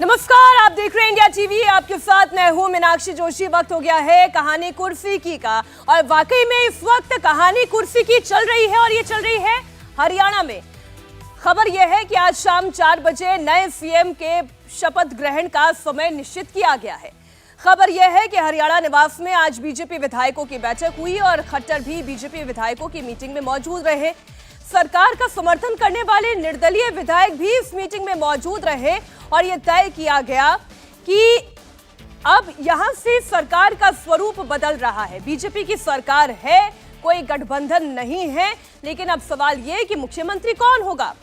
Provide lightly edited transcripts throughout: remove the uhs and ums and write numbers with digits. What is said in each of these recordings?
नमस्कार, आप देख रहे हैं इंडिया टीवी। आपके साथ मैं हूं मीनाक्षी जोशी। वक्त हो गया है कहानी कुर्सी की का, और वाकई में इस वक्त कहानी कुर्सी की चल रही है, और ये चल रही है हरियाणा में। खबर यह है कि आज शाम 4 बजे नए सीएम के शपथ ग्रहण का समय निश्चित किया गया है। खबर यह है कि हरियाणा निवास में आज बीजेपी विधायकों की बैठक हुई और खट्टर भी बीजेपी विधायकों की मीटिंग में मौजूद रहे। सरकार का समर्थन करने वाले निर्दलीय विधायक भी इस मीटिंग में मौजूद रहे और यह तय किया गया कि अब यहां से सरकार का स्वरूप बदल रहा है। बीजेपी की सरकार है, कोई गठबंधन नहीं है, लेकिन अब सवाल यह कि मुख्यमंत्री कौन होगा।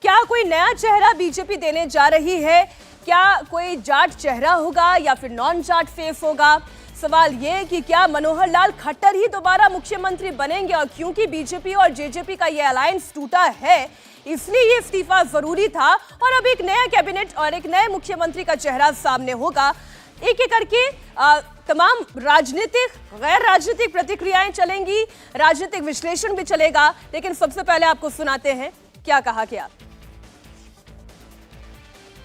क्या कोई नया चेहरा बीजेपी देने जा रही है? क्या कोई जाट चेहरा होगा या फिर नॉन जाट फेस होगा? सवाल ये कि क्या मनोहर लाल खट्टर ही दोबारा मुख्यमंत्री बनेंगे, और क्योंकि बीजेपी और जेजेपी का ये अलायंस टूटा है इसलिए ये इस्तीफा जरूरी था, और अब एक नया कैबिनेट और एक नए मुख्यमंत्री का चेहरा सामने होगा। एक एक करके तमाम राजनीतिक गैर राजनीतिक प्रतिक्रियाएं चलेंगी, राजनीतिक विश्लेषण भी चलेगा, लेकिन सबसे पहले आपको सुनाते हैं क्या कहा गया।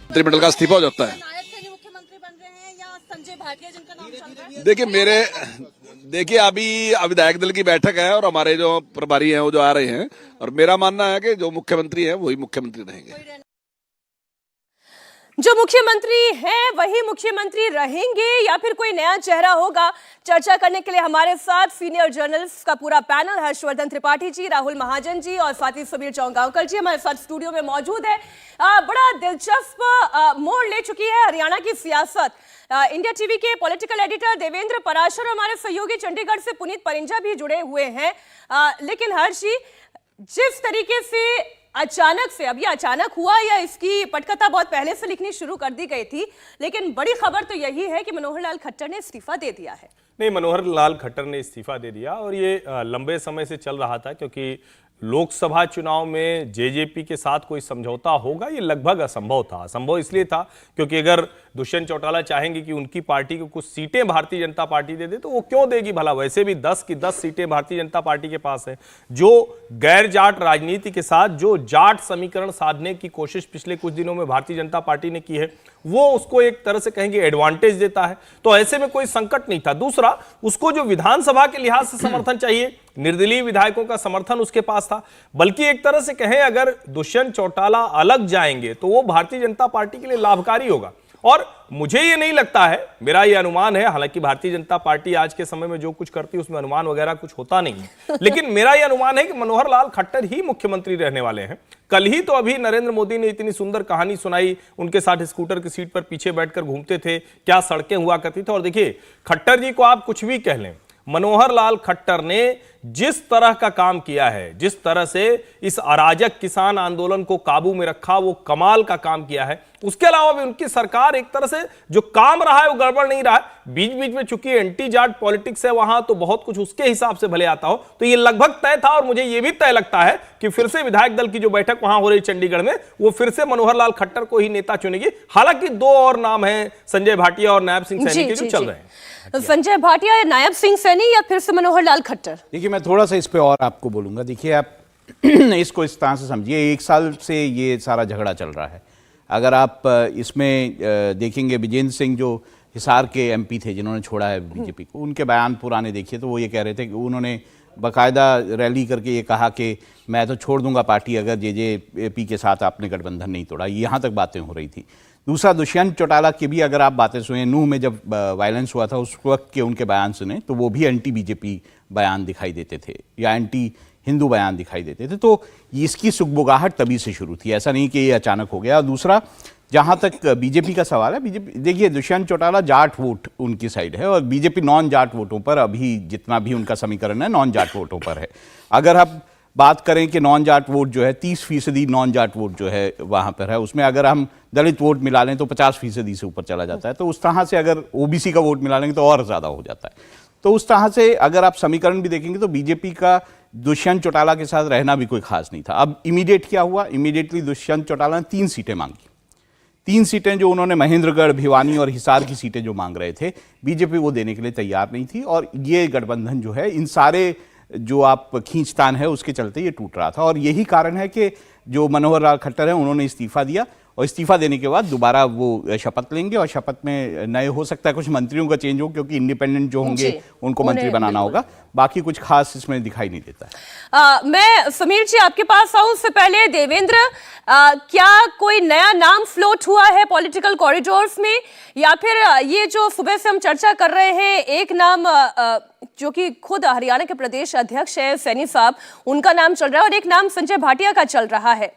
मंत्रिमंडल का इस्तीफा हो जाता है। मुख्यमंत्री बन रहे हैं या संजय भाटिया जिनका नाम चल रहा है? देखिए अभी विधायक दल की बैठक है और हमारे जो प्रभारी हैं वो जो आ रहे हैं, और मेरा मानना है कि जो मुख्यमंत्री है वही मुख्यमंत्री रहेंगे। जो मुख्यमंत्री हैं वही मुख्यमंत्री रहेंगे या फिर कोई नया चेहरा होगा? चर्चा करने के लिए हमारे साथ सीनियर जर्नलिस्ट का पूरा पैनल, हर्षवर्धन त्रिपाठी जी, राहुल महाजन जी और साथ ही समीर चौंगावकर जी हमारे साथ स्टूडियो में मौजूद है। बड़ा दिलचस्प मोड़ ले चुकी है हरियाणा की सियासत। इंडिया टीवी के पॉलिटिकल एडिटर देवेंद्र पराशर और हमारे सहयोगी चंडीगढ़ से पुनीत परिंजा भी जुड़े हुए हैं। लेकिन हर्षी, जिस तरीके से अचानक से, अब ये अचानक हुआ या इसकी पटकथा बहुत पहले से लिखनी शुरू कर दी गई थी, लेकिन बड़ी खबर तो यही है कि मनोहर लाल खट्टर ने इस्तीफा दे दिया है। नहीं, मनोहर लाल खट्टर ने इस्तीफा दे दिया, और ये लंबे समय से चल रहा था, क्योंकि लोकसभा चुनाव में जेजेपी के साथ कोई समझौता होगा ये लगभग असंभव था। असंभव इसलिए था क्योंकि अगर दुष्यंत चौटाला चाहेंगे कि उनकी पार्टी को कुछ सीटें भारतीय जनता पार्टी दे दे तो वो क्यों देगी भला? वैसे भी 10 की 10 सीटें भारतीय जनता पार्टी के पास है। जो गैर जाट राजनीति के साथ जो जाट समीकरण साधने की कोशिश पिछले कुछ दिनों में भारतीय जनता पार्टी ने की है, वो उसको एक तरह से कहेंगे एडवांटेज देता है। तो ऐसे में कोई संकट नहीं था। दूसरा, उसको जो विधानसभा के लिहाज से समर्थन चाहिए, निर्दलीय विधायकों का समर्थन उसके पास था। बल्कि एक तरह से कहें, अगर दुष्यंत चौटाला अलग जाएंगे तो वो भारतीय जनता पार्टी के लिए लाभकारी होगा। और मुझे ये नहीं लगता है, मेरा ये अनुमान है, हालांकि भारतीय जनता पार्टी आज के समय में जो कुछ करती है उसमें अनुमान वगैरह कुछ होता नहीं है, लेकिन मेरा ये अनुमान है कि मनोहर लाल खट्टर ही मुख्यमंत्री रहने वाले हैं। कल ही तो अभी नरेंद्र मोदी ने इतनी सुंदर कहानी सुनाई, उनके साथ स्कूटर की सीट पर पीछे बैठकर घूमते थे, क्या सड़कें हुआ करती थी। और देखिए, खट्टर जी को आप कुछ भी कह लें, मनोहर लाल खट्टर ने जिस तरह का काम किया है, जिस तरह से इस अराजक किसान आंदोलन को काबू में रखा, वो कमाल का काम किया है। उसके अलावा भी उनकी सरकार एक तरह से जो काम रहा है वो गड़बड़ नहीं रहा है। बीच बीच में चूंकि एंटी जाट पॉलिटिक्स है वहां, तो बहुत कुछ उसके हिसाब से भले आता हो, तो ये लगभग तय था। और मुझे ये भी तय लगता है कि फिर से विधायक दल की जो बैठक वहां हो रही चंडीगढ़ में, वो फिर से मनोहर लाल खट्टर को ही नेता चुनेगी। हालांकि 2 और नाम है, संजय भाटिया और नायब सिंह सैनी के, जो चल रहे हैं। संजय भाटिया या नायब सिंह सैनी या फिर से मनोहर लाल खट्टर? देखिए, मैं थोड़ा सा इस पे और आपको बोलूंगा। देखिए, आप इसको इस तरह से समझिए, 1 साल से ये सारा झगड़ा चल रहा है। अगर आप इसमें देखेंगे, विजेंद्र सिंह जो हिसार के एमपी थे जिन्होंने छोड़ा है बीजेपी को, उनके बयान पुराने देखिए तो वो ये कह रहे थे कि उन्होंने बाकायदा रैली करके ये कहा कि मैं तो छोड़ दूंगा पार्टी अगर जेजेपी के साथ आपने गठबंधन नहीं तोड़ा। यहाँ तक बातें हो रही थी। दूसरा, दुष्यंत चौटाला की भी अगर आप बातें सुने, नूह में जब वायलेंस हुआ था उस वक्त के उनके बयान सुने तो वो भी एंटी बीजेपी बयान दिखाई देते थे या एंटी हिंदू बयान दिखाई देते थे। तो इसकी सुगबुगाहट तभी से शुरू थी, ऐसा नहीं कि ये अचानक हो गया। और दूसरा, जहाँ तक बीजेपी का सवाल है, बीजेपी देखिए, दुष्यंत चौटाला जाट वोट उनकी साइड है और बीजेपी नॉन जाट वोटों पर, अभी जितना भी उनका समीकरण है नॉन जाट वोटों पर है। अगर हम बात करें कि नॉन जाट वोट जो है 30% नॉन जाट वोट जो है वहाँ पर है, उसमें अगर हम दलित वोट मिला लें तो 50% से ऊपर चला जाता है। तो उस तरह से अगर ओबीसी का वोट मिला लेंगे तो और ज़्यादा हो जाता है। तो उस तरह से अगर आप समीकरण भी देखेंगे तो बीजेपी का दुष्यंत चौटाला के साथ रहना भी कोई खास नहीं था। अब इमीडिएट क्या हुआ, इमीडिएटली दुष्यंत चौटाला ने 3 सीटें मांगी। 3 सीटें जो उन्होंने महेंद्रगढ़, भिवानी और हिसार की सीटें जो मांग रहे थे, बीजेपी वो देने के लिए तैयार नहीं थी। और ये गठबंधन जो है, इन सारे जो आप खींचतान है उसके चलते ये टूट रहा था। और यही कारण है कि जो मनोहर लाल खट्टर है उन्होंने इस्तीफा दिया और इस्तीफा देने के बाद दोबारा वो शपथ लेंगे और शपथ में नए हो सकता है कुछ मंत्रियों का चेंज हो, क्योंकि इंडिपेंडेंट जो होंगे उनको मंत्री बनाना होगा। बाकी कुछ खास इसमें दिखाई नहीं देता है। मैं समीर जी आपके पास आऊं उससे पहले देवेंद्र, क्या कोई नया नाम फ्लोट हुआ है पॉलिटिकल कॉरिडोर्स में, या फिर ये जो सुबह से हम चर्चा कर रहे हैं एक नाम जो कि खुद हरियाणा के प्रदेश अध्यक्ष है सैनी साहब, उनका नाम चल रहा है और एक नाम संजय भाटिया का चल रहा है,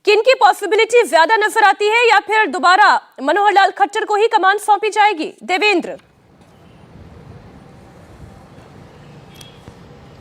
किन की पॉसिबिलिटी ज्यादा नजर आती है, या फिर दोबारा मनोहर लाल खट्टर को ही कमान सौंपी जाएगी? देवेंद्र।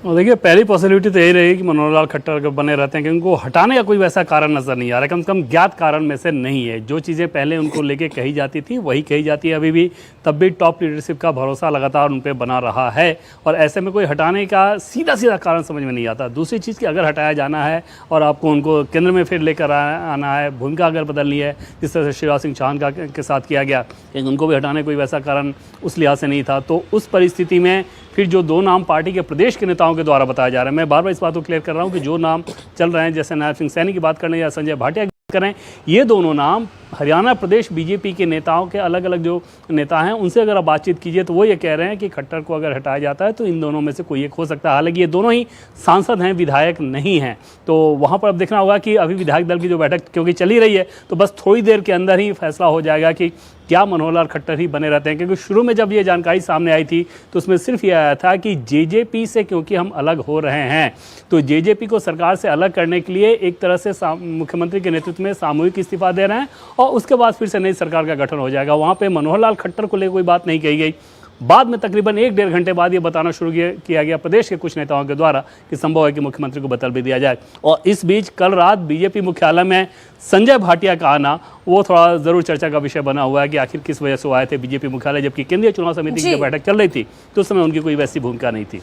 और देखिए, पहली पॉसिबिलिटी तो यही रहेगी कि मनोहर लाल खट्टर अगर बने रहते हैं, क्योंकि उनको हटाने का कोई वैसा कारण नजर नहीं आ रहा, कम से कम ज्ञात कारण में से नहीं है। जो चीज़ें पहले उनको लेके कही जाती थी वही कही जाती है अभी भी, तब भी टॉप लीडरशिप का भरोसा लगातार उन पर बना रहा है और ऐसे में कोई हटाने का सीधा सीधा कारण समझ में नहीं आता। दूसरी चीज़ कि अगर हटाया जाना है और आपको उनको केंद्र में फिर लेकर आना है, भूमिका अगर बदलनी है, जिस तरह से शिवराज सिंह चौहान के साथ किया गया, लेकिन उनको भी हटाने कोई वैसा कारण उस लिहाज से नहीं था, तो उस परिस्थिति में फिर जो दो नाम पार्टी के प्रदेश के नेताओं के द्वारा बताया जा रहा है, मैं बार बार इस बात को क्लियर कर रहा हूं कि जो नाम चल रहे हैं, जैसे नायब सिंह सैनी की बात करें या संजय भाटिया की बात करें, ये दोनों नाम हरियाणा प्रदेश बीजेपी के नेताओं के अलग अलग जो नेता हैं उनसे अगर आप बातचीत कीजिए तो वो ये कह रहे हैं कि खट्टर को अगर हटाया जाता है तो इन दोनों में से कोई एक हो सकता है। हालांकि ये दोनों ही सांसद हैं, विधायक नहीं हैं, तो वहाँ पर अब देखना होगा कि अभी विधायक दल की जो बैठक क्योंकि चली रही है, तो बस थोड़ी देर के अंदर ही फैसला हो जाएगा कि क्या मनोहर लाल खट्टर ही बने रहते हैं। क्योंकि शुरू में जब ये जानकारी सामने आई थी तो उसमें सिर्फ ये आया था कि जेजेपी से क्योंकि हम अलग हो रहे हैं, तो जेजेपी को सरकार से अलग करने के लिए एक तरह से मुख्यमंत्री के नेतृत्व में सामूहिक इस्तीफा दे रहे हैं और उसके बाद फिर से नई सरकार का गठन हो जाएगा। वहाँ पे मनोहर लाल खट्टर को लेकर कोई बात नहीं कही गई। बाद में तकरीबन 1-1.5 घंटे बाद ये बताना शुरू किया गया प्रदेश के कुछ नेताओं के द्वारा कि संभव है कि मुख्यमंत्री को बदल भी दिया जाए। और इस बीच कल रात बीजेपी मुख्यालय में संजय भाटिया का आना वो थोड़ा जरूर चर्चा का विषय बना हुआ है कि आखिर किस वजह से वो आए थे बीजेपी मुख्यालय, जबकि केंद्रीय चुनाव समिति की बैठक चल रही थी तो उस समय उनकी कोई वैसी भूमिका नहीं थी।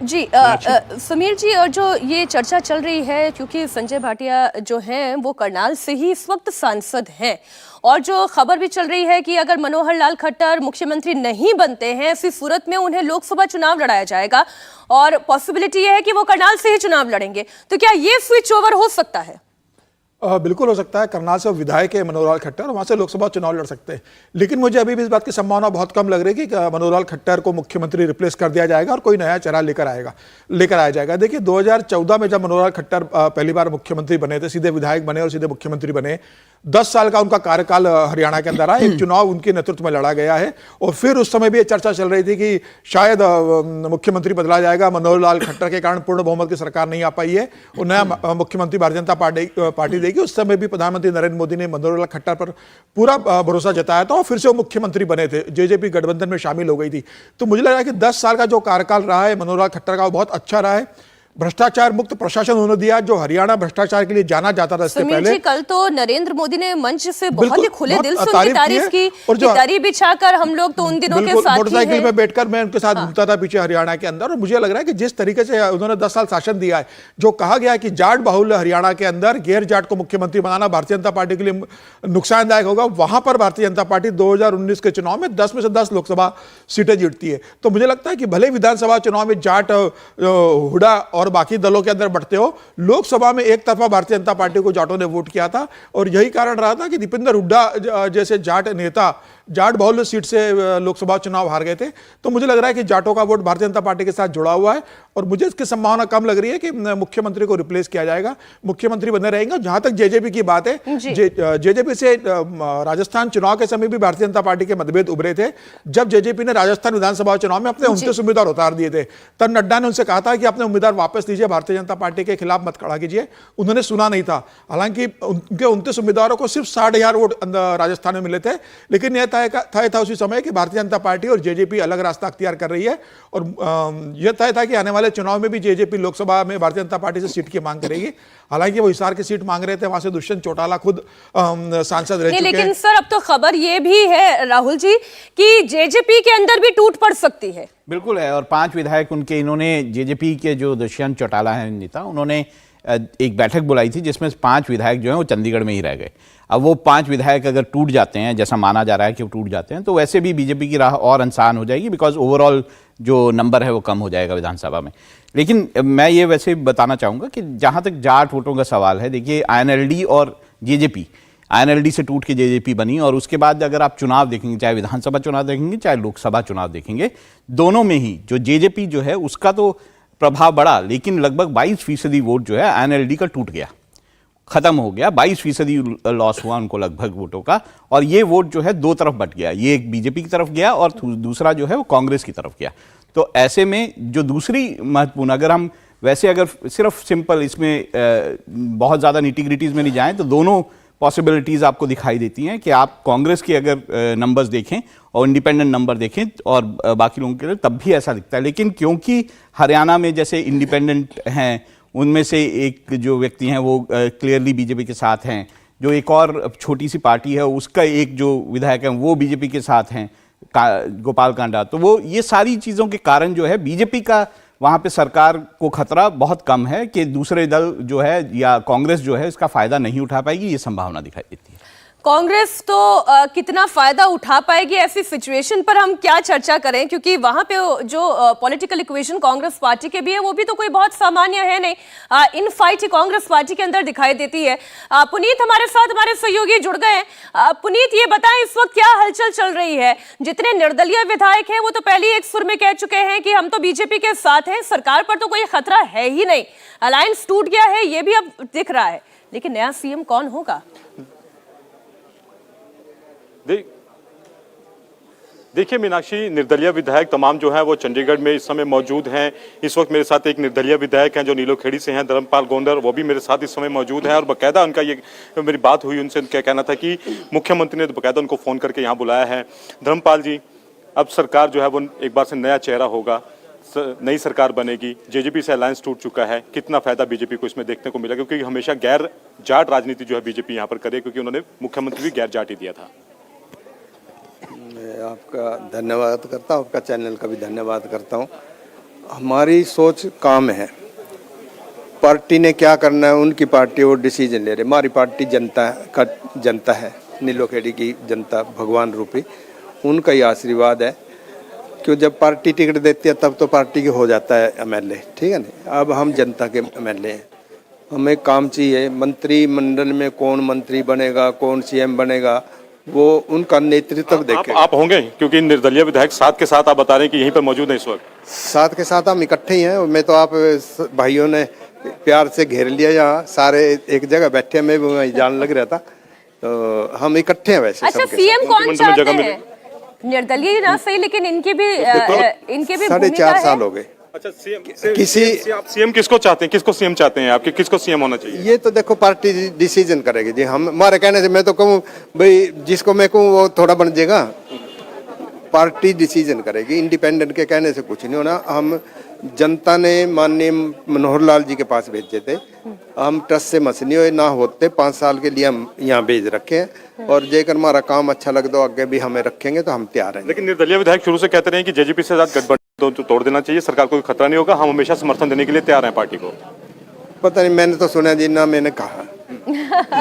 जी समीर जी, और जो ये चर्चा चल रही है क्योंकि संजय भाटिया जो हैं वो करनाल से ही इस वक्त सांसद हैं, और जो खबर भी चल रही है कि अगर मनोहर लाल खट्टर मुख्यमंत्री नहीं बनते हैं, ऐसी सूरत में उन्हें लोकसभा चुनाव लड़ाया जाएगा और पॉसिबिलिटी ये है कि वो करनाल से ही चुनाव लड़ेंगे, तो क्या ये स्विच ओवर हो सकता है? बिल्कुल हो सकता है। करनाल से विधायक है मनोहर लाल खट्टर, वहां से लोकसभा चुनाव लड़ सकते हैं, लेकिन मुझे अभी भी इस बात की संभावना बहुत कम लग रही है कि मनोहर लाल खट्टर को मुख्यमंत्री रिप्लेस कर दिया जाएगा और कोई नया चेहरा लेकर आया जाएगा। देखिए 2014 में जब मनोहर लाल खट्टर पहली बार मुख्यमंत्री बने थे, सीधे विधायक बने और सीधे मुख्यमंत्री बने, 10 साल का उनका कार्यकाल हरियाणा के अंदर आया, एक चुनाव उनके नेतृत्व में लड़ा गया है और फिर उस समय भी ये चर्चा चल रही थी कि शायद मुख्यमंत्री बदला जाएगा, मनोहर लाल खट्टर के कारण पूर्ण बहुमत की सरकार नहीं आ पाई है और नया मुख्यमंत्री भारतीय जनता पार्टी देगी। उस समय भी प्रधानमंत्री नरेंद्र मोदी ने मनोहर लाल खट्टर पर पूरा भरोसा जताया था और फिर से वो मुख्यमंत्री बने थे, जेजेपी गठबंधन में शामिल हो गई थी। तो मुझे लगा कि 10 साल का जो कार्यकाल रहा है मनोहर लाल खट्टर का वो बहुत अच्छा रहा है। भ्रष्टाचार मुक्त प्रशासन उन्होंने दिया, जो हरियाणा भ्रष्टाचार के लिए जाना जाता था। इससे पहले कल तो नरेंद्र मोदी ने मंच से बहुत ही खुले दिल से उनकी तारीफ की और जो दरी बिछाकर हम लोग तो उन दिनों के साथ मोटरसाइकिल में बैठकर मैं उनके साथ घूमता था पीछे हरियाणा के अंदर, और मुझे लग रहा है कि जिस तरीके से उन्होंने 10 साल शासन दिया है, जो कहा गया कि जाट बाहुल हरियाणा के अंदर गैर जाट को मुख्यमंत्री बनाना भारतीय जनता पार्टी के लिए नुकसानदायक होगा, वहां पर भारतीय जनता पार्टी 2019 के चुनाव में 10 में से 10 लोकसभा सीटें जीतती है। तो मुझे लगता है कि भले विधानसभा चुनाव में जाट, हुडा और बाकी दलों के बढ़ते हो, लोकसभा में एक तरफा भारतीय जनता पार्टी को जाटों ने वोट किया था और यही कारण रहा था कि दीपेंद्र हुड्डा जैसे जाट नेता जाट बहुल सीट से लोकसभा चुनाव हार गए थे। तो मुझे लग रहा है कि जाटों का वोट भारतीय जनता पार्टी के साथ जुड़ा हुआ है और मुझे इसकी संभावना कम लग रही है कि मुख्यमंत्री को रिप्लेस किया जाएगा, मुख्यमंत्री बने रहेंगे। जहां तक जेजेपी की बात है, जेजेपी से राजस्थान चुनाव के समय भी भारतीय जनता पार्टी के मतभेद उभरे थे। जब जेजेपी ने राजस्थान विधानसभा चुनाव में अपने 29 उम्मीदवार उतार दिए थे, तब नड्डा ने उनसे कहा था कि अपने उम्मीदवार वापस लीजिए, भारतीय जनता पार्टी के खिलाफ मत खड़ा कीजिए। उन्होंने सुना नहीं था। हालांकि उनके 29 उम्मीदवारों को सिर्फ 60,000 वोट राजस्थान में मिले थे, लेकिन यह तय था उसी समय कि भारतीय जनता पार्टी और जेजेपी अलग रास्ता अख्तियार कर रही है और यह तय था कि आने वाले चुनाव में भी जेजेपी लोकसभा में भारतीय जनता पार्टी से सीट की मांग करेगी। हालांकि वो हिसार की सीट मांग रहे थे, वहां से दुष्यंत चौटाला खुद सांसद रह चुके हैं। लेकिन सर अब तो खबर ये भी है राहुल जी कि जेजेपी के अंदर भी टूट पड़ सकती है। बिल्कुल है, और 5 विधायक उनके, इन्होंने जेजेपी के जो दुष्यंत चौटाला हैं नेता, उन्होंने एक बैठक बुलाई थी जिसमें 5 विधायक जो हैं वो चंडीगढ़ में ही रह गए। अब वो 5 विधायक अगर टूट जाते हैं, जैसा माना जा रहा है कि वो टूट जाते हैं, तो वैसे भी बीजेपी की राह और आसान हो जाएगी, बिकॉज ओवरऑल जो नंबर है वो कम हो जाएगा विधानसभा में। लेकिन मैं ये वैसे बताना चाहूँगा कि जहाँ तक जाट वोटों का सवाल है, देखिए INLD और जेजेपी, आईएनएलडी से टूट के जेजेपी बनी, और उसके बाद अगर आप चुनाव देखेंगे, चाहे विधानसभा चुनाव देखेंगे चाहे लोकसभा चुनाव देखेंगे, दोनों में ही जो जेजेपी जो है उसका तो प्रभाव बढ़ा, लेकिन लगभग 22% वोट जो है आईएनएलडी का टूट गया, खत्म हो गया। 22% लॉस हुआ उनको लगभग वोटों का, और ये वोट जो है दो तरफ बट गया, ये एक बीजेपी की तरफ गया और दूसरा जो है वो कांग्रेस की तरफ गया। तो ऐसे में जो दूसरी महत्वपूर्ण, अगर हम वैसे अगर सिर्फ सिंपल इसमें बहुत ज़्यादा निटी-ग्रिटीज़ में नहीं जाएं, तो दोनों पॉसिबिलिटीज़ आपको दिखाई देती हैं कि आप कांग्रेस के अगर नंबर्स देखें और इंडिपेंडेंट नंबर देखें और बाकी लोगों के लिए, तब भी ऐसा दिखता है। लेकिन क्योंकि हरियाणा में जैसे इंडिपेंडेंट हैं, उनमें से एक जो व्यक्ति हैं वो क्लियरली बीजेपी के साथ हैं, जो एक और छोटी सी पार्टी है उसका एक जो विधायक है वो बीजेपी के साथ हैं, गोपाल कांडा, तो वो ये सारी चीज़ों के कारण जो है बीजेपी का वहाँ पे सरकार को खतरा बहुत कम है कि दूसरे दल जो है या कांग्रेस जो है इसका फायदा नहीं उठा पाएगी, ये संभावना दिखाई देती है। कांग्रेस तो कितना फायदा उठा पाएगी ऐसी सिचुएशन पर हम क्या चर्चा करें, क्योंकि वहां पे जो पॉलिटिकल इक्वेशन कांग्रेस पार्टी के भी है वो भी तो कोई बहुत सामान्य है नहीं। इन फाइट कांग्रेस पार्टी के अंदर दिखाई देती है। पुनीत हमारे साथ, हमारे सहयोगी जुड़ गए हैं। पुनीत, ये बताएं इस वक्त क्या हलचल चल रही है? जितने निर्दलीय विधायक हैं वो तो पहले ही एक सुर में कह चुके हैं कि हम तो बीजेपी के साथ हैं, सरकार पर तो कोई खतरा है ही नहीं, अलायंस टूट गया है ये भी अब दिख रहा है, लेकिन नया सीएम कौन होगा? देखिए मीनाक्षी, निर्दलीय विधायक तमाम जो हैं वो चंडीगढ़ में इस समय मौजूद हैं। इस वक्त मेरे साथ एक निर्दलीय विधायक हैं जो नीलोखेड़ी से हैं, धर्मपाल गोंडर, वो भी मेरे साथ इस समय मौजूद हैं। और बाकायदा उनका ये मेरी बात हुई उनसे, क्या कहना था कि मुख्यमंत्री ने बाकायदा उनको फ़ोन करके यहाँ बुलाया है। धर्मपाल जी, अब सरकार जो है वो एक बार से नया चेहरा होगा, नई सरकार बनेगी, जेजेपी से अलायंस टूट चुका है, कितना फायदा बीजेपी को इसमें देखने को मिला? क्योंकि हमेशा गैर जाट राजनीति जो है बीजेपी यहाँ पर करे, क्योंकि उन्होंने मुख्यमंत्री भी गैर जाट ही दिया था। मैं आपका धन्यवाद करता हूँ, आपका चैनल का भी धन्यवाद करता हूँ। हमारी सोच काम है, पार्टी ने क्या करना है उनकी पार्टी वो डिसीजन ले रही। हमारी पार्टी जनता है, नीलोखेड़ी की जनता भगवान रूपी, उनका ही आशीर्वाद है। क्यों, जब पार्टी टिकट देती है तब तो पार्टी के हो जाता है एमएलए, ठीक है ना। अब हम जनता के एमएलए हैं, हमें काम चाहिए। मंत्रिमंडल में कौन मंत्री बनेगा, कौन सीएम बनेगा, वो उनका नेतृत्व देखे। आप होंगे, क्योंकि निर्दलीय विधायक साथ के साथ आप बता रहे हैं कि यहीं पर मौजूद है इस वक्त। साथ के साथ हम इकट्ठे ही हैं। मैं तो आप भाइयों ने प्यार से घेर लिया, यहाँ सारे एक जगह बैठे, मैं भी वहीं जान लग रहा था, तो हम इकट्ठे हैं वैसे। अच्छा, सीएम कौन चाहते हैं? निर्दलीय ना सही, लेकिन इनके भी 4.5 साल हो गए। अच्छा, सीएम किसको चाहते हैं, किसको सीएम चाहते हैं आपके, किसको सीएम होना चाहिए? ये तो देखो पार्टी डिसीजन करेगी जी। हम हमारे कहने से मैं तो कहूँ भाई जिसको मैं कहूँ वो थोड़ा बन जाएगा, पार्टी डिसीजन करेगी, इंडिपेंडेंट के कहने से कुछ नहीं होना। हम जनता ने माननीय मनोहर लाल जी के पास भेजे थे, हम ट्रस्ट से मसनी हुए ना होते, 5 साल के लिए हम यहाँ भेज रखे हैं, और जेकर हमारा काम अच्छा लग दो आगे भी हमें रखेंगे तो हम तैयार हैं। लेकिन निर्दलीय विधायक शुरू से कहते रहे कि जेजेपी से साथ गठबंधन तो तोड़ देना चाहिए, सरकार को खतरा नहीं होगा, हम हमेशा समर्थन देने के लिए तैयार हैं पार्टी को। पता नहीं, मैंने तो सुना जी ना, मैंने कहा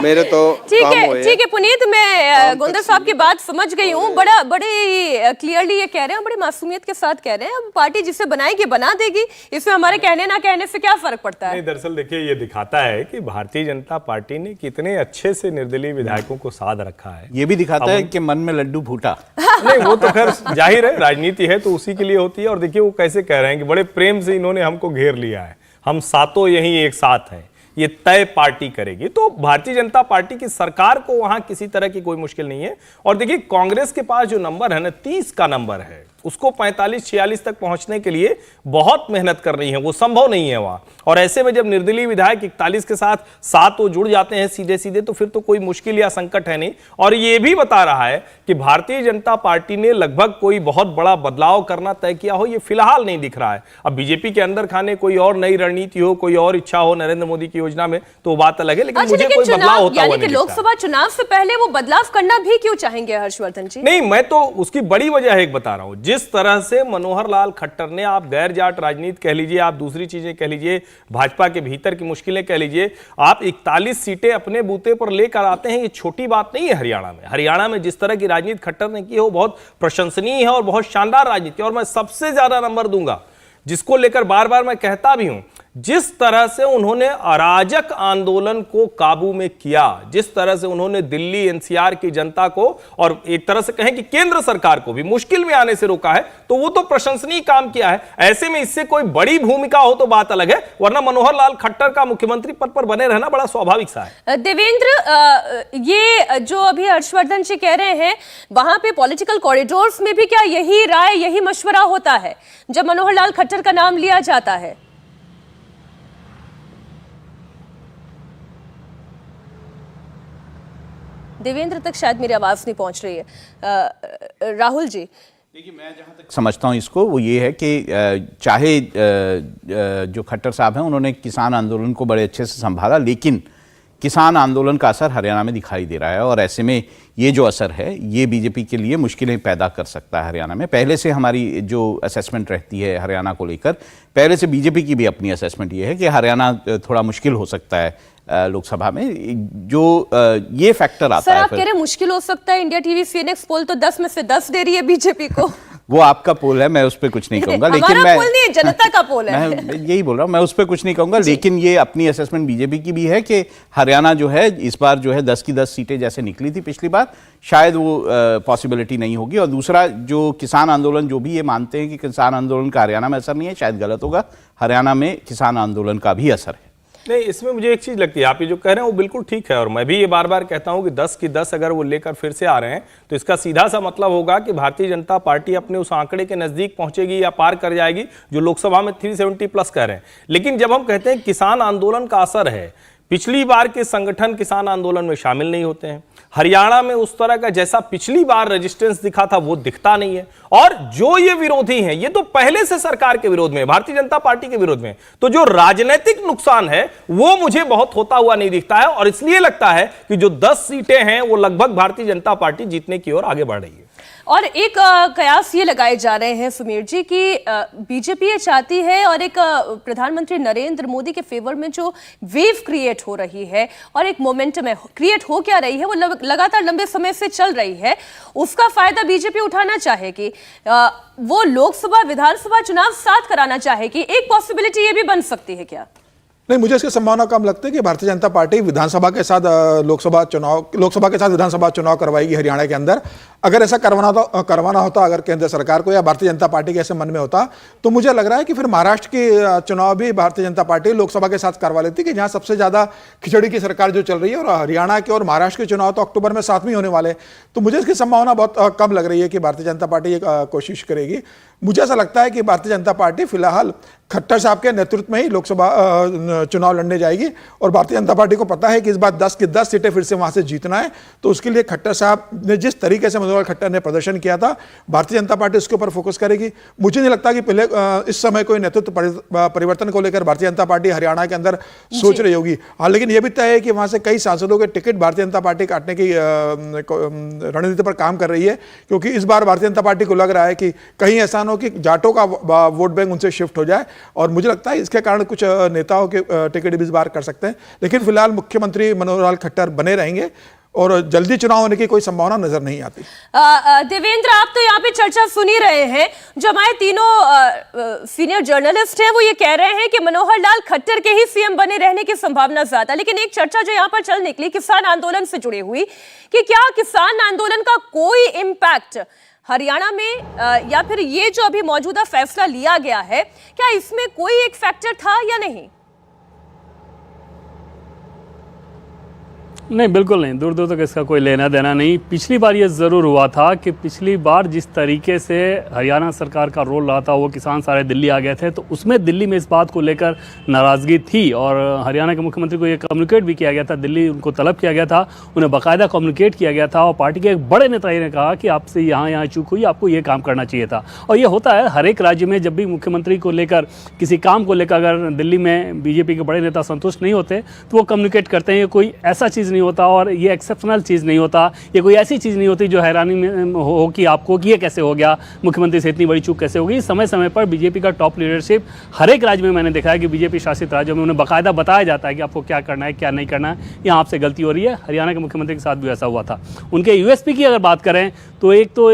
मेरे तो ठीक है पुनीत, मैं गोंडर साहब की बात समझ गई हूँ। बड़े क्लियरली ये कह रहे हैं, बड़े मासूमियत के साथ कह रहे हैं, अब पार्टी जिसे बनाएगी बना देगी, इसमें हमारे कहने ना कहने से क्या फर्क पड़ता है? नहीं, दरअसल देखिए ये दिखाता है कि भारतीय जनता पार्टी ने कितने अच्छे से निर्दलीय विधायकों को साध रखा है। ये भी दिखाता है कि मन में लड्डू फूटा। नहीं, वो तो खैर जाहिर है, राजनीति है तो उसी के लिए होती है। और देखिए वो कैसे कह रहे हैं कि बड़े प्रेम से इन्होंने हमको घेर लिया है, हम सातों यहीं एक साथ हैं, ये तय पार्टी करेगी। तो भारतीय जनता पार्टी की सरकार को वहां किसी तरह की कोई मुश्किल नहीं है। और देखिए कांग्रेस के पास जो नंबर है ना, 30 का नंबर है, उसको 45-46 तक पहुंचने के लिए बहुत मेहनत करनी है, वो संभव नहीं है वहां। और ऐसे में जब निर्दलीय विधायक 41 के साथ 7 वो जुड़ जाते हैं सीधे सीधे, तो फिर तो कोई मुश्किल या संकट है नहीं। और ये भी बता रहा है कि भारतीय जनता पार्टी ने लगभग कोई बहुत बड़ा बदलाव करना तय किया हो, ये फिलहाल नहीं दिख रहा है। अब बीजेपी के अंदर खाने कोई और नई रणनीति हो, कोई और इच्छा हो नरेंद्र मोदी की योजना में, तो बात अलग है, लेकिन मुझे कोई बदलाव होता हुआ नहीं दिखता। लोकसभा चुनाव से पहले वो बदलाव करना भी क्यों चाहेंगे हर्षवर्धन जी? नहीं, मैं तो उसकी बड़ी वजह एक बता रहा हूं। जिस तरह से मनोहर लाल खट्टर ने, आप गैर जाट राजनीति कह लीजिए, आप दूसरी चीजें कह लीजिए, भाजपा के भीतर की मुश्किलें कह लीजिए, आप 41 सीटें अपने बूते पर लेकर आते हैं, ये छोटी बात नहीं है। हरियाणा में जिस तरह की राजनीति खट्टर ने की है वो बहुत प्रशंसनीय है और बहुत शानदार राजनीति। और मैं सबसे ज्यादा नंबर दूंगा, जिसको लेकर बार बार मैं कहता भी हूं जिस तरह से उन्होंने अराजक आंदोलन को काबू में किया, जिस तरह से उन्होंने दिल्ली एनसीआर की जनता को और एक तरह से कहें कि केंद्र सरकार को भी मुश्किल में आने से रोका है, तो वो तो प्रशंसनीय काम किया है। ऐसे में इससे कोई बड़ी भूमिका हो तो बात अलग है, वरना मनोहर लाल खट्टर का मुख्यमंत्री पद पर बने रहना बड़ा स्वाभाविक सा है। देवेंद्र, ये जो अभी हर्षवर्धन जी कह रहे हैं, वहां पे पॉलिटिकल कॉरिडोर्स में भी क्या यही राय, यही मशवरा होता है जब मनोहर लाल खट्टर का नाम लिया जाता है? देवेंद्र तक शायद मेरी आवाज नहीं पहुंच रही है। राहुल जी, देखिए, मैं जहाँ तक समझता हूँ इसको, वो ये है कि चाहे जो खट्टर साहब हैं उन्होंने किसान आंदोलन को बड़े अच्छे से संभाला, लेकिन किसान आंदोलन का असर हरियाणा में दिखाई दे रहा है और ऐसे में ये जो असर है ये बीजेपी के लिए मुश्किलें पैदा कर सकता है हरियाणा में। पहले से हमारी जो असेसमेंट रहती है हरियाणा को लेकर, पहले से बीजेपी की भी अपनी असेसमेंट ये है कि हरियाणा थोड़ा मुश्किल हो सकता है लोकसभा में। जो ये फैक्टर आता है, सर आप कह रहे मुश्किल हो सकता है, इंडिया टीवी सीएनएक्स पोल तो 10 में से 10 दे रही है बीजेपी को। वो आपका पोल है, मैं उस पर कुछ नहीं कहूंगा, लेकिन हमारा पोल नहीं, जनता का पोल है। मैं यही बोल रहा हूँ, मैं उस पर कुछ नहीं कहूंगा, लेकिन ये अपनी असेसमेंट बीजेपी की भी है कि हरियाणा जो है इस बार जो है 10 की 10 सीटें जैसे निकली थी पिछली बार, शायद वो पॉसिबिलिटी नहीं होगी। और दूसरा, जो किसान आंदोलन, जो भी ये मानते हैं कि किसान आंदोलन का हरियाणा में असर नहीं है, शायद गलत होगा। हरियाणा में किसान आंदोलन का भी असर है। नहीं, इसमें मुझे एक चीज लगती है, आप ये जो कह रहे हैं वो बिल्कुल ठीक है, और मैं भी ये बार बार कहता हूं कि 10 की 10 अगर वो लेकर फिर से आ रहे हैं तो इसका सीधा सा मतलब होगा कि भारतीय जनता पार्टी अपने उस आंकड़े के नजदीक पहुंचेगी या पार कर जाएगी जो लोकसभा में 370 प्लस कह रहे हैं। लेकिन जब हम कहते हैं किसान आंदोलन का असर है, पिछली बार के संगठन किसान आंदोलन में शामिल नहीं होते हैं, हरियाणा में उस तरह का जैसा पिछली बार रेजिस्टेंस दिखा था वो दिखता नहीं है, और जो ये विरोधी हैं ये तो पहले से सरकार के विरोध में, भारतीय जनता पार्टी के विरोध में, तो जो राजनीतिक नुकसान है वो मुझे बहुत होता हुआ नहीं दिखता है, और इसलिए लगता है कि जो 10 सीटें हैं वो लगभग भारतीय जनता पार्टी जीतने की ओर आगे बढ़ रही है। और एक कयास ये लगाए जा रहे हैं सुमीर जी कि बीजेपी ये चाहती है, और एक प्रधानमंत्री नरेंद्र मोदी के फेवर में जो वेव क्रिएट हो रही है और एक मोमेंटम है, क्रिएट हो क्या रही है, वो लगातार लंबे समय से चल रही है, उसका फायदा बीजेपी उठाना चाहेगी। वो लोकसभा विधानसभा चुनाव साथ कराना चाहेगी। एक पॉसिबिलिटी ये भी बन सकती है क्या? नहीं, मुझे इसकी संभावना कम लगती है कि भारतीय जनता पार्टी विधानसभा के साथ लोकसभा के साथ विधानसभा चुनाव करवाएगी हरियाणा के अंदर। अगर ऐसा करवाना होता अगर केंद्र सरकार को या भारतीय जनता पार्टी के ऐसे मन में होता, तो मुझे लग रहा है कि फिर महाराष्ट्र के चुनाव भी भारतीय जनता पार्टी लोकसभा के साथ करवा लेती, कि जहां सबसे ज्यादा खिचड़ी की सरकार जो चल रही है, और हरियाणा के और महाराष्ट्र के चुनाव तो अक्टूबर में साथ में होने वाले। तो मुझे इसकी संभावना बहुत कम लग रही है कि भारतीय जनता पार्टी ये कोशिश करेगी। मुझे ऐसा लगता है कि भारतीय जनता पार्टी फिलहाल खट्टर साहब के नेतृत्व में ही लोकसभा चुनाव लड़ने जाएगी, और भारतीय जनता पार्टी को पता है कि इस बार 10 की 10 सीटें फिर से वहां से जीतना है। तो उसके लिए खट्टर साहब ने जिस तरीके से मनोहर खट्टर ने प्रदर्शन किया था, भारतीय जनता पार्टी उसके ऊपर फोकस करेगी। मुझे नहीं लगता कि पहले इस समय कोई नेतृत्व परिवर्तन को लेकर भारतीय जनता पार्टी हरियाणा के अंदर सोच रही होगी। हाँ, लेकिन यह भी तय है कि वहां से कई सांसदों के टिकट भारतीय जनता पार्टी काटने की रणनीति पर काम कर रही है, क्योंकि इस बार भारतीय जनता पार्टी को लग रहा है कि कहीं ऐसा न हो कि जाटों का वोट बैंक उनसे शिफ्ट हो जाए, और मुझे लगता है इसके कारण कुछ नेताओं के टिकट भी इस बार कर सकते हैं। लेकिन फिलहाल मुख्यमंत्री मनोहर लाल खट्टर बने रहेंगे, और जल्दी चुनाव होने की कोई संभावना नजर नहीं आती। देवेंद्र, आप तो यहाँ पे चर्चा सुन ही रहे हैं। जो हमारे तीनों सीनियर जर्नलिस्ट हैं वो ये कह रहे हैं कि मनोहर लाल खट्टर के ही सीएम बने रहने की संभावना ज्यादा। लेकिन एक चर्चा जो यहाँ पर चल निकली किसान आंदोलन से जुड़ी हुई, कि क्या किसान आंदोलन का कोई इम्पैक्ट हरियाणा में, या फिर ये जो अभी मौजूदा फैसला लिया गया है, क्या इसमें कोई एक फैक्टर था या नहीं? नहीं, बिल्कुल नहीं, दूर दूर तक इसका कोई लेना देना नहीं। पिछली बार ये ज़रूर हुआ था कि पिछली बार जिस तरीके से हरियाणा सरकार का रोल रहा था, वो किसान सारे दिल्ली आ गए थे, तो उसमें दिल्ली में इस बात को लेकर नाराज़गी थी, और हरियाणा के मुख्यमंत्री को ये कम्युनिकेट भी किया गया था, दिल्ली उनको तलब किया गया था, उन्हें बाकायदा कम्युनिकेट किया गया था, और पार्टी के एक बड़े नेता ने कहा कि आपसे यहाँ चूक हुई, आपको ये काम करना चाहिए था। और ये होता है हर एक राज्य में, जब भी मुख्यमंत्री को लेकर किसी काम को लेकर अगर दिल्ली में बीजेपी के बड़े नेता संतुष्ट नहीं होते तो वो कम्युनिकेट करते हैं। ये कोई ऐसा चीज़ नहीं होता, और ये एक्सेप्शनल चीज़ नहीं होता, ये कोई ऐसी चीज़ नहीं होती जो हैरानी में हो कि आपको कि ये कैसे हो गया, मुख्यमंत्री से इतनी बड़ी चूक कैसे होगी। समय समय पर बीजेपी का टॉप लीडरशिप हर एक राज्य में मैंने देखा है कि बीजेपी शासित राज्यों में उन्हें बाकायदा बताया जाता है कि आपको क्या करना है, क्या नहीं करना है, यहाँ आपसे गलती हो रही है। हरियाणा के मुख्यमंत्री के साथ भी ऐसा हुआ था। उनके यूएसपी की अगर बात करें तो एक तो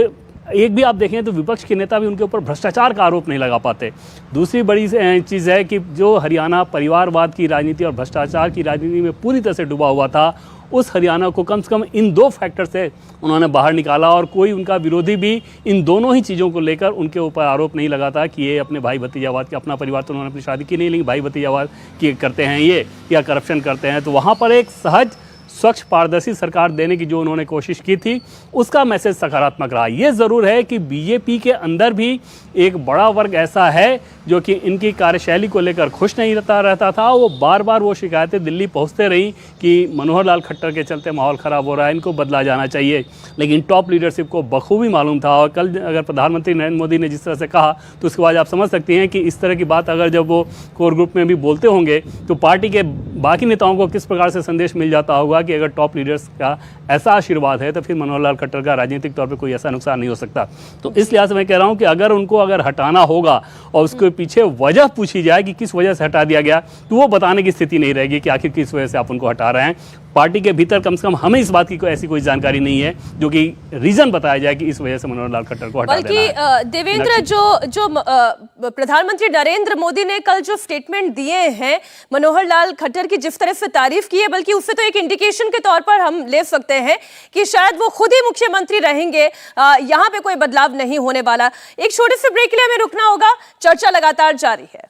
एक भी आप देखें तो विपक्ष के नेता भी उनके ऊपर भ्रष्टाचार का आरोप नहीं लगा पाते। दूसरी बड़ी चीज़ है कि जो हरियाणा परिवारवाद की राजनीति और भ्रष्टाचार की राजनीति में पूरी तरह से डूबा हुआ था, उस हरियाणा को कम से कम इन 2 फैक्टर से उन्होंने बाहर निकाला और कोई उनका विरोधी भी इन दोनों ही चीज़ों को लेकर उनके ऊपर आरोप नहीं लगाता कि ये अपने भाई भतीजावाद के, अपना परिवार तो उन्होंने अपनी शादी की नहीं, लेकिन भाई भतीजावाद की करते हैं ये, या करप्शन करते हैं। तो वहाँ पर एक सहज स्वच्छ पारदर्शी सरकार देने की जो उन्होंने कोशिश की थी, उसका मैसेज सकारात्मक रहा। ये ज़रूर है कि बीजेपी के अंदर भी एक बड़ा वर्ग ऐसा है जो कि इनकी कार्यशैली को लेकर खुश नहीं रहता था। वो बार बार वो शिकायतें दिल्ली पहुंचते रही कि मनोहर लाल खट्टर के चलते माहौल ख़राब हो रहा है, इनको बदला जाना चाहिए। लेकिन टॉप लीडरशिप को बखूबी मालूम था, और कल अगर प्रधानमंत्री नरेंद्र मोदी ने जिस तरह से कहा, तो उसके बाद आप समझ सकते हैं कि इस तरह की बात अगर जब वो कोर ग्रुप में भी बोलते होंगे तो पार्टी के बाकी नेताओं को किस प्रकार से संदेश मिल जाता होगा कि अगर टॉप लीडर्स का ऐसा आशीर्वाद है तो फिर मनोहर लाल खट्टर का राजनीतिक तौर पे कोई ऐसा नुकसान नहीं हो सकता। तो इस लिहाज से मैं कह रहा हूं कि अगर हटाना होगा और उसके पीछे वजह पूछी जाए कि किस वजह से हटा दिया गया, तो वो बताने की स्थिति नहीं रहेगी कि आखिर किस वजह से आप उनको हटा रहे हैं। पार्टी के भीतर कम से कम हमें इस बात की ऐसी कोई जानकारी नहीं है जो कि रीजन बताया जाए कि इस वजह से मनोहर लाल खट्टर को हटा देना है। बल्कि देवेंद्र, जो प्रधानमंत्री नरेंद्र मोदी ने कल जो स्टेटमेंट दिए हैं मनोहर लाल खट्टर की, जिस तरह से तारीफ की है, बल्कि उससे तो एक इंडिकेशन के तौर पर हम ले सकते हैं कि शायद वो खुद ही मुख्यमंत्री रहेंगे, यहाँ पे कोई बदलाव नहीं होने वाला। एक छोटे से ब्रेक के लिए हमें रुकना होगा, चर्चा लगातार जारी है।